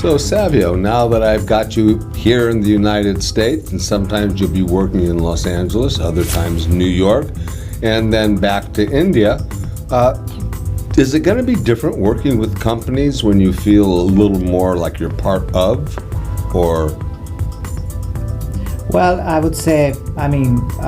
So Savio, now that I've got you here in the United States, and sometimes you'll be working in Los Angeles, other times New York, and then back to India, is it going to be different working with companies when you feel a little more like you're part of, or? Well, I would say, I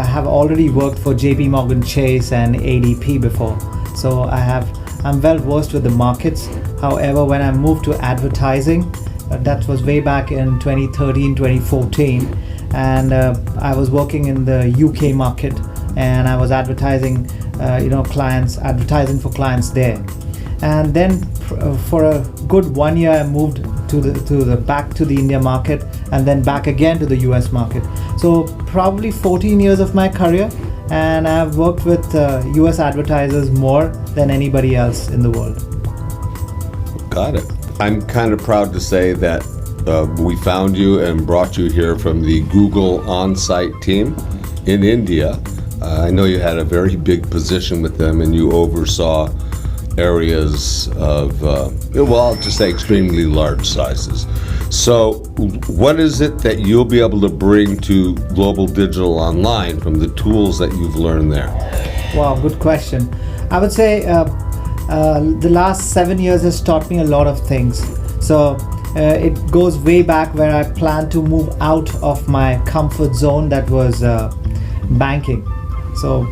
have already worked for JP Morgan Chase and ADP before, so I'm well versed with the markets. However, when I moved to advertising, that was way back in 2013, 2014, and I was working in the UK market, and I was advertising for clients there. And then for a good 1 year, I moved back to the India market, and then back again to the US market. So probably 14 years of my career, and I've worked with US advertisers more than anybody else in the world. Got it. I'm kind of proud to say that we found you and brought you here from the Google on-site team in India. I know you had a very big position with them, and you oversaw areas of, I'll just say extremely large sizes. So what is it that you'll be able to bring to Global Digital Online from the tools that you've learned there? Wow, good question. I would say the last 7 years has taught me a lot of things. So it goes way back where I planned to move out of my comfort zone, that was banking. So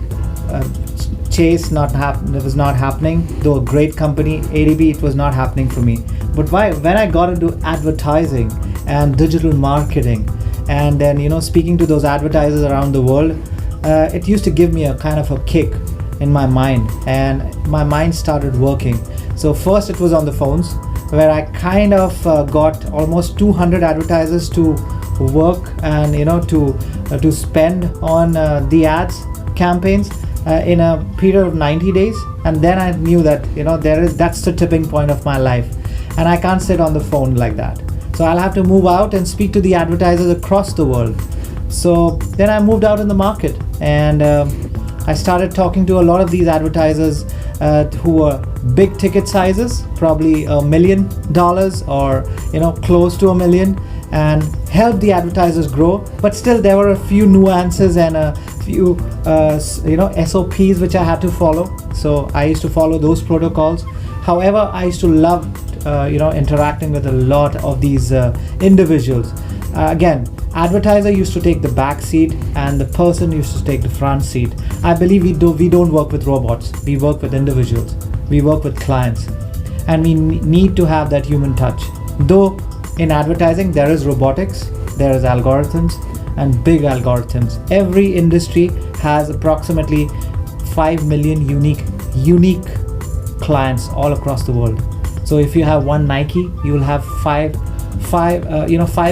Chase it was not happening, though a great company. ADB, it was not happening for me. But when I got into advertising and digital marketing, and then speaking to those advertisers around the world, it used to give me a kind of a kick in my mind, and my mind started working. So first it was on the phones, where I kind of got almost 200 advertisers to work and to spend on the ads campaigns in a period of 90 days. And then I knew that that's the tipping point of my life, and I can't sit on the phone like that. So I'll have to move out and speak to the advertisers across the world. So then I moved out in the market, and I started talking to a lot of these advertisers who were big ticket sizes, probably $1 million or close to $1 million, and help the advertisers grow. But still, there were a few nuances and a few SOPs which I had to follow. So I used to follow those protocols. However, I used to love interacting with a lot of these individuals. Again, advertiser used to take the back seat, and the person used to take the front seat. I believe we don't work with robots. We work with individuals. We work with clients, and we need to have that human touch. Though in advertising there is robotics, there is algorithms, and big algorithms. Every industry has approximately 5 million unique clients all across the world. So if you have one Nike, you will have 5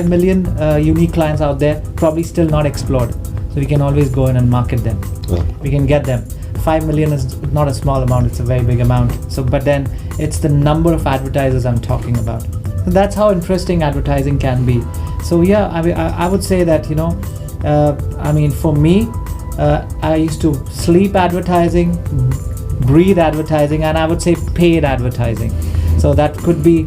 million unique clients out there, probably still not explored. So we can always go in and market them. Yeah. We can get them. 5 million is not a small amount, it's a very big amount. So, but then it's the number of advertisers I'm talking about. So that's how interesting advertising can be. So yeah, I would say that, for me, I used to sleep advertising, breathe advertising, and I would say paid advertising. So that could be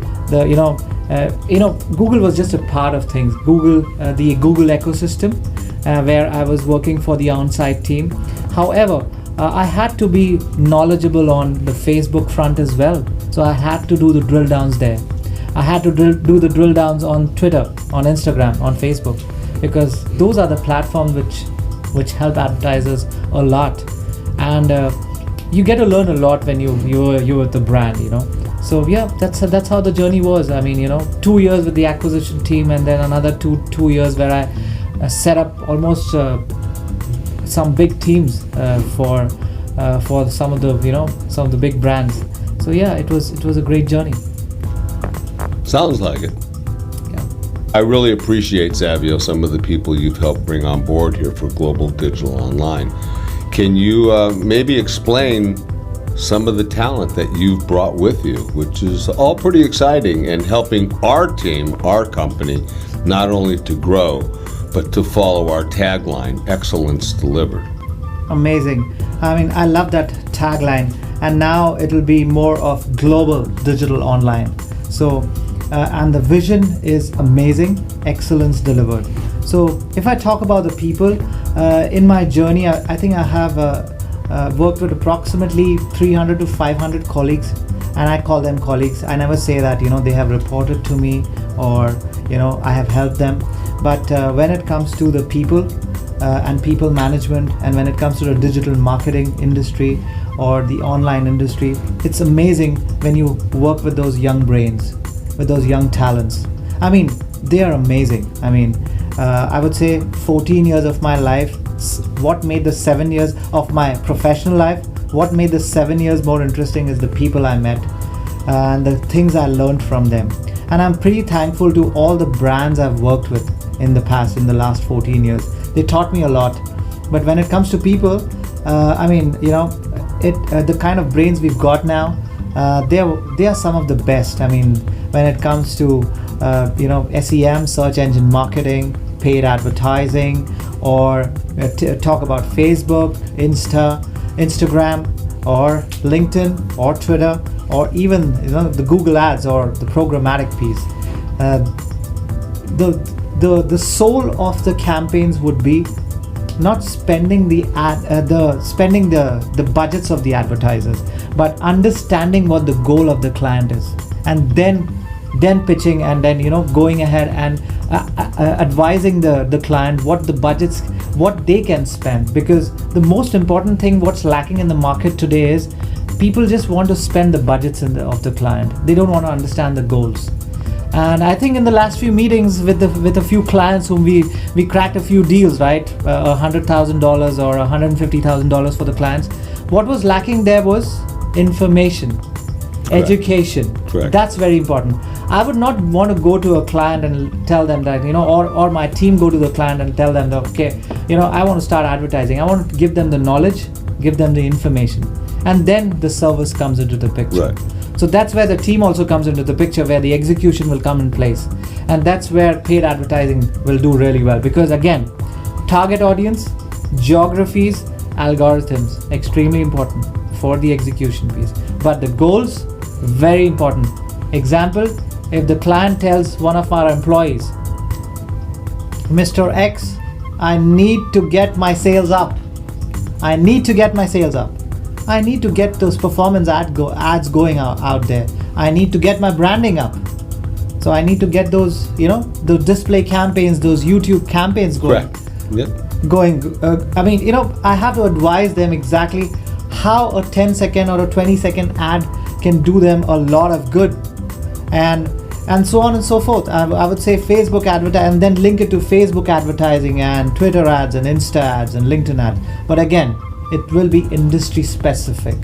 Google was just a part of things. The Google ecosystem, where I was working for the on-site team. However, I had to be knowledgeable on the Facebook front as well. So I had to do the drill downs there. I had to do the drill downs on Twitter, on Instagram, on Facebook, because those are the platforms which help advertisers a lot. And you get to learn a lot when you're with the brand, So yeah, that's how the journey was. 2 years with the acquisition team, and then another two years where I set up almost some big teams for some of the big brands. So yeah, it was a great journey. Sounds like it. Yeah. I really appreciate, Savio, some of the people you've helped bring on board here for Global Digital Online. Can you maybe explain some of the talent that you've brought with you, which is all pretty exciting and helping our team, our company, not only to grow, but to follow our tagline, excellence delivered? Amazing. I love that tagline, and now it'll be more of Global Digital Online. So and the vision is amazing, excellence delivered. So if I talk about the people, in my journey, I think I have worked with approximately 300 to 500 colleagues, and I call them colleagues. I never say that they have reported to me or I have helped them. But when it comes to the people and people management, and when it comes to the digital marketing industry or the online industry, it's amazing when you work with those young brains, with those young talents. I mean, they are amazing. I mean, I would say 14 years of my life, what made the 7 years of my professional life, what made the 7 years more interesting is the people I met and the things I learned from them. And I'm pretty thankful to all the brands I've worked with in the past, in the last 14 years. They taught me a lot. But when it comes to people, I mean, the kind of brains we've got now, they are some of the best. I mean, when it comes to SEM, search engine marketing, paid advertising, or talk about Facebook, Instagram, or LinkedIn, or Twitter, or even the Google ads or the programmatic piece. The soul of the campaigns would be not spending the budgets of the advertisers, but understanding what the goal of the client is, and then pitching, and then going ahead and advising the client what the budgets, what they can spend. Because the most important thing, what's lacking in the market today, is people just want to spend the budgets of the client. They don't want to understand the goals. And I think in the last few meetings with a few clients whom we cracked a few deals, right? $100,000 or $150,000 for the clients. What was lacking there was information, education. Correct. That's very important. I would not want to go to a client and tell them that, or my team go to the client and tell them that, okay, I want to start advertising. I want to give them the knowledge, give them the information, and then the service comes into the picture. Right. So that's where the team also comes into the picture, where the execution will come in place. And that's where paid advertising will do really well. Because again, target audience, geographies, algorithms, extremely important for the execution piece. But the goals, very important. Example, if the client tells one of our employees, Mr. X, I need to get my sales up. I need to get my sales up. I need to get those performance ads going out there. I need to get my branding up. So I need to get those, the display campaigns, those YouTube campaigns going. Correct. Yep. I have to advise them exactly how a 10-second or a 20-second ad can do them a lot of good, and so on and so forth. I would say Facebook advertising, and then link it to Facebook advertising and Twitter ads and Insta ads and LinkedIn ads. But again, it will be industry specific,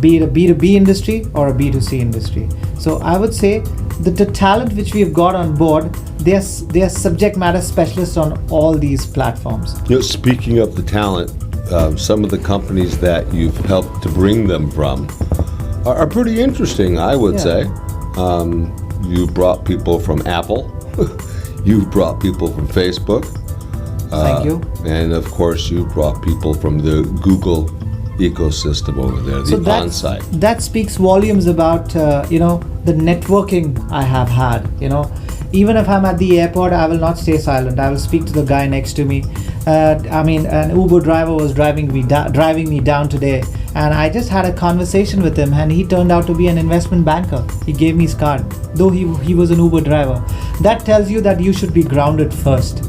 be it a B2B industry or a B2C industry. So I would say that the talent which we have got on board, they are subject matter specialists on all these platforms. Speaking of the talent, some of the companies that you've helped to bring them from are pretty interesting, I would say. You brought people from Apple. You've brought people from Facebook. Thank you. And of course, you brought people from the Google ecosystem over there, the on-site. That speaks volumes about the networking I have had. Even if I'm at the airport, I will not stay silent. I will speak to the guy next to me. An Uber driver was driving me down today, and I just had a conversation with him, and he turned out to be an investment banker. He gave me his card, though he was an Uber driver. That tells you that you should be grounded first,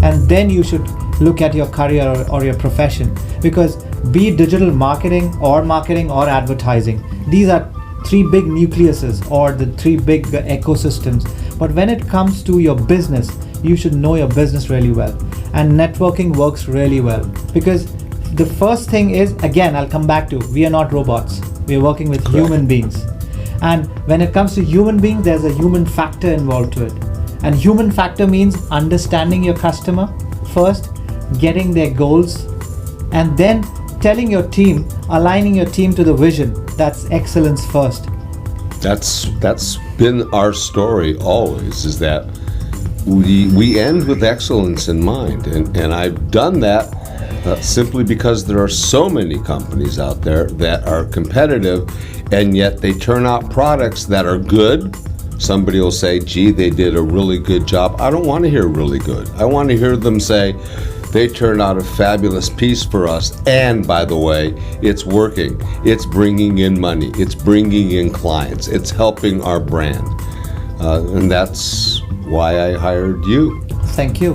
and then you should look at your career or your profession. Because be it digital marketing or advertising, these are three big nucleuses or the three big ecosystems. But when it comes to your business, you should know your business really well, and networking works really well. Because the first thing is, again, I'll come back to, we are not robots. We are working with Correct. Human beings. And when it comes to human beings, there's a human factor involved to it. And human factor means understanding your customer first, getting their goals, and then telling your team, aligning your team to the vision. That's excellence first. That's been our story always, is that we end with excellence in mind. And I've done that simply because there are so many companies out there that are competitive, and yet they turn out products that are good, Somebody will say, gee, they did a really good job. I don't want to hear really good. I want to hear them say, they turned out a fabulous piece for us. And by the way, it's working. It's bringing in money. It's bringing in clients. It's helping our brand. And that's why I hired you. Thank you.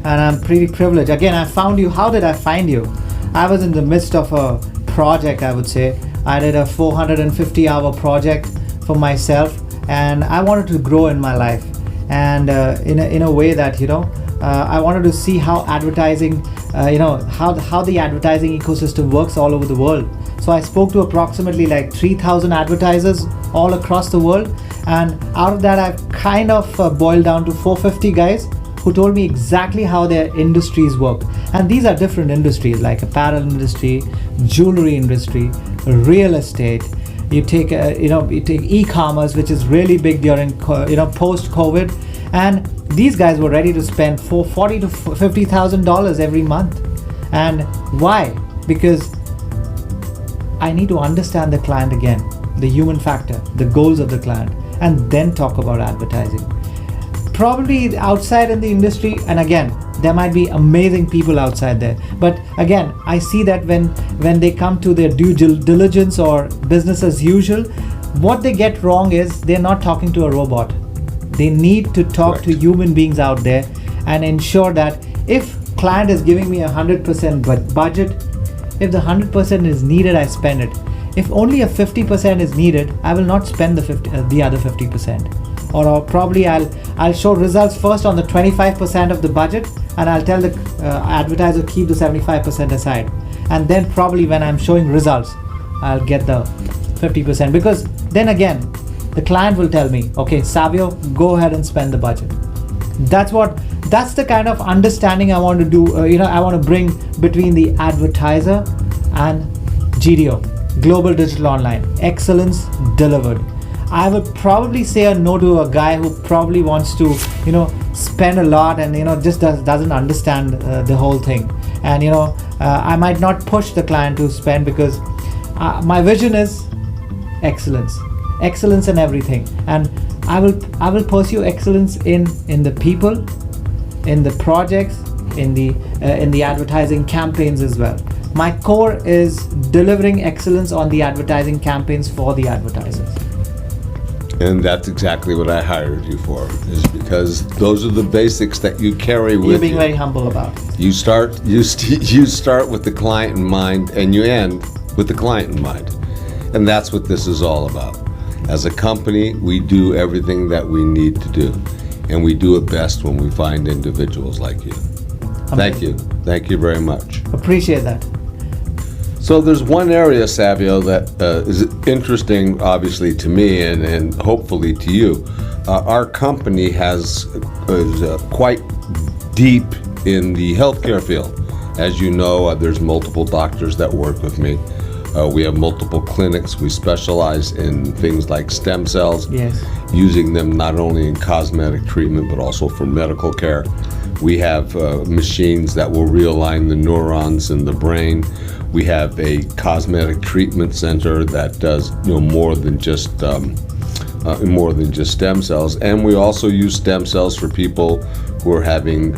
And I'm pretty privileged. Again, I found you. How did I find you? I was in the midst of a project, I would say. I did a 450-hour project for myself, and I wanted to grow in my life. And in a way that, I wanted to see how advertising, how the advertising ecosystem works all over the world. So I spoke to approximately like 3,000 advertisers all across the world. And out of that, I've kind of boiled down to 450 guys who told me exactly how their industries work. And these are different industries like apparel industry, jewelry industry, real estate. You take e-commerce, which is really big during post-COVID, and these guys were ready to spend $40,000 to $50,000 every month. And why? Because I need to understand the client again, the human factor, the goals of the client, and then talk about advertising. Probably outside in the industry, and again, there might be amazing people outside there, but again, I see that when they come to their due diligence or business as usual, what they get wrong is they're not talking to a robot. They need to talk Correct. to human beings out there and ensure that if client is giving me 100% budget, if the 100% is needed, I spend it. If only a 50% is needed, I will not spend the other 50%. Or probably I'll show results first on the 25% of the budget, and I'll tell the advertiser keep the 75% aside. And then probably when I'm showing results, I'll get the 50%, because then again, the client will tell me, okay, Savio, go ahead and spend the budget. That's the kind of understanding I want to do. I want to bring between the advertiser and GDO, Global Digital Online, excellence delivered. I would probably say a no to a guy who probably wants to, spend a lot and, just doesn't understand the whole thing. And, I might not push the client to spend, because my vision is excellence in everything. And I will pursue excellence in the people, in the projects, in the advertising campaigns as well. My core is delivering excellence on the advertising campaigns for the advertisers. And that's exactly what I hired you for, is because those are the basics that you carry with you. You're being very humble about it. You start with the client in mind, and you end with the client in mind. And that's what this is all about. As a company, we do everything that we need to do, and we do it best when we find individuals like you. Thank you. Thank you very much. Appreciate that. So there's one area, Savio, that is interesting, obviously, to me and hopefully to you. Our company is quite deep in the healthcare field. As you know, there's multiple doctors that work with me. We have multiple clinics. We specialize in things like stem cells, Yes. using them not only in cosmetic treatment, but also for medical care. We have machines that will realign the neurons in the brain. We have a cosmetic treatment center that does more than just stem cells, and we also use stem cells for people who are having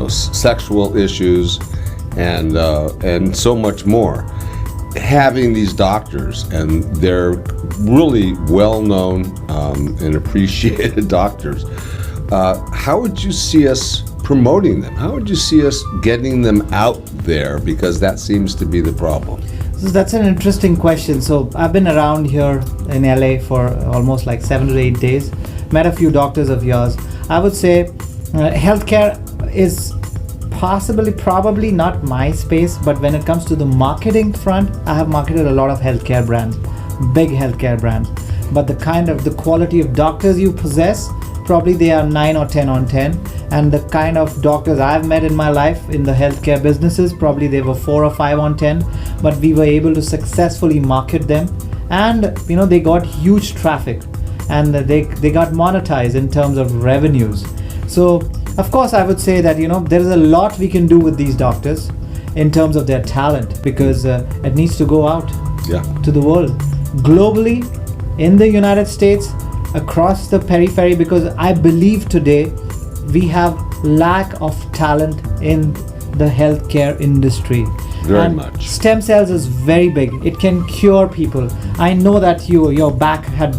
sexual issues and so much more. Having these doctors, and they're really well-known and appreciated doctors, how would you see us promoting them? How would you see us getting them out there? Because that seems to be the problem. So that's an interesting question. So I've been around here in LA for almost like 7 to 8 days. Met a few doctors of yours. I would say healthcare is probably not my space, but when it comes to the marketing front, I have marketed a lot of healthcare brands, big healthcare brands. But the quality of doctors you possess, probably they are 9 or 10 on 10. And the kind of doctors I've met in my life in the healthcare businesses, probably they were 4 or 5 on 10, but we were able to successfully market them, and they got huge traffic, and they got monetized in terms of revenues. So of course I would say that there is a lot we can do with these doctors in terms of their talent, because it needs to go out to the world. Globally, in the United States, across the periphery, because I believe today we have lack of talent in the healthcare industry. Very And much. Stem cells is very big. It can cure people. I know that your back had,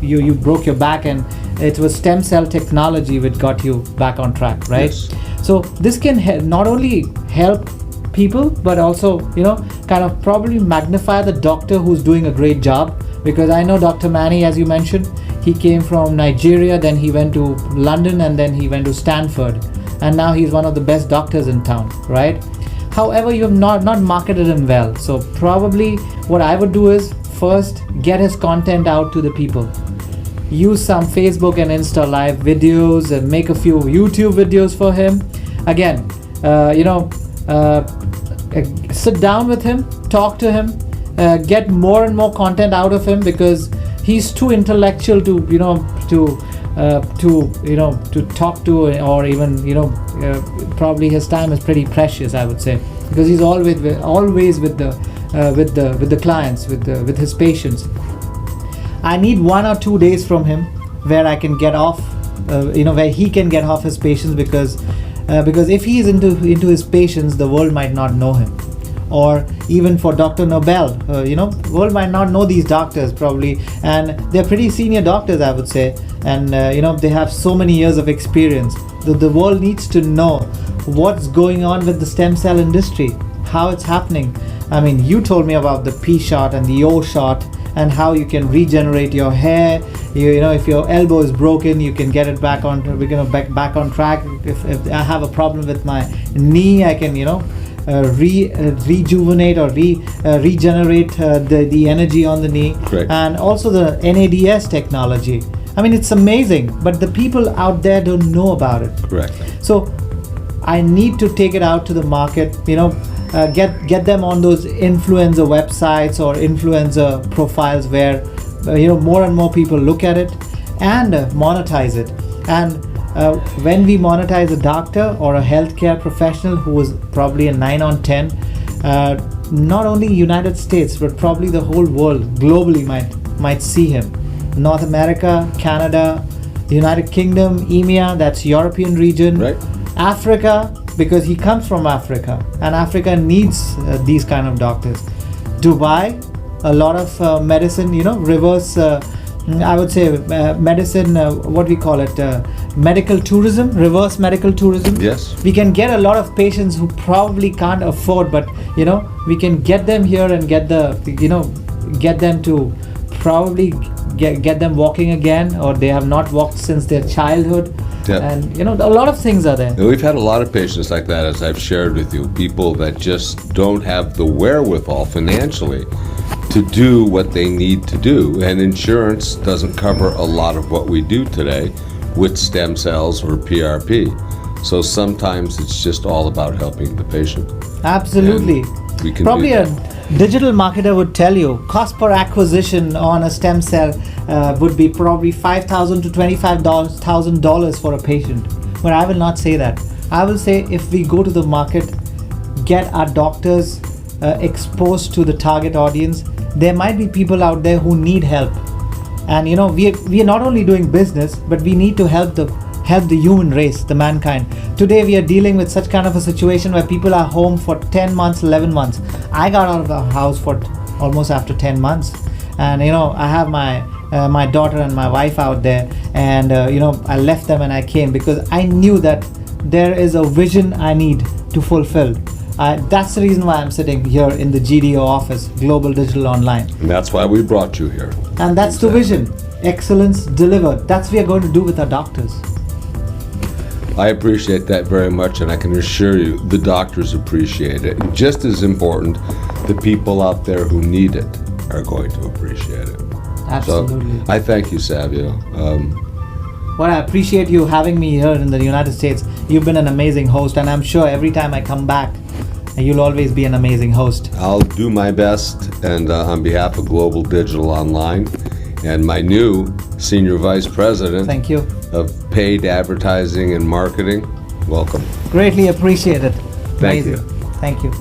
you broke your back, and it was stem cell technology which got you back on track, right? Yes. So this can not only help people, but also, kind of probably magnify the doctor who's doing a great job. Because I know Dr. Manny, as you mentioned, he came from Nigeria, then he went to London, and then he went to Stanford, and now he's one of the best doctors in town, right? However, you have not marketed him well. So probably what I would do is first get his content out to the people. Use some Facebook and Insta live videos and make a few YouTube videos for him. Again, sit down with him, talk to him, get more and more content out of him, because he's too intellectual to talk to, or even probably his time is pretty precious, I would say, because he's always with the clients, with his patients. I need 1 or 2 days from him where I can get off, where he can get off his patients, because if he is into his patients, the world might not know him. Or even for Dr. Nobel, world might not know these doctors probably, and they're pretty senior doctors, I would say, and they have so many years of experience. The world needs to know what's going on with the stem cell industry, how it's happening. I mean, you told me about the P shot and the O shot, and how you can regenerate your hair. If your elbow is broken, you can get it back on. We're gonna back on track. If I have a problem with my knee, I can rejuvenate or regenerate the energy on the knee. Correct. And also the NADS technology. I mean, it's amazing, but the people out there don't know about it. Correct. So I need to take it out to the market, get them on those influencer websites or influencer profiles where more and more people look at it, and monetize it. And when we monetize a doctor or a healthcare professional who is probably a 9 on 10, not only United States but probably the whole world globally might see him. North America, Canada, United Kingdom, EMEA, that's European region, Right. Africa, because he comes from Africa, and Africa needs these kind of doctors. Dubai, a lot of medicine, reverse, I would say medicine, what we call it, medical tourism, reverse medical tourism. Yes. We can get a lot of patients who probably can't afford, but we can get them here and get them to probably get them walking again, or they have not walked since their childhood. Yeah. And a lot of things are there. And we've had a lot of patients like that, as I've shared with you, people that just don't have the wherewithal financially to do what they need to do, and insurance doesn't cover a lot of what we do today with stem cells or PRP. So sometimes it's just all about helping the patient. Absolutely. And we can Probably do a that. digital marketer would tell you cost per acquisition on a stem cell would be probably $5,000 to $25,000 for a patient. But I will not say that. I will say if we go to the market, get our doctors exposed to the target audience, there might be people out there who need help. And we are not only doing business, but we need to help the human race, the mankind. Today we are dealing with such kind of a situation where people are home for 10 months, 11 months. I got out of the house for almost after 10 months. And I have my daughter and my wife out there, and I left them and I came because I knew that there is a vision I need to fulfill. That's the reason why I'm sitting here in the GDO office, Global Digital Online. And that's why we brought you here. And that's the vision. Excellence delivered. That's what we are going to do with our doctors. I appreciate that very much, and I can assure you the doctors appreciate it. And just as important, the people out there who need it are going to appreciate it. Absolutely. So I thank you, Savio. Well, I appreciate you having me here in the United States. You've been an amazing host, and I'm sure every time I come back, you'll always be an amazing host. I'll do my best, and on behalf of Global Digital Online and my new Senior Vice President Thank you. of Paid Advertising and Marketing, welcome. Greatly appreciate it. Thank Amazing. you. Thank you.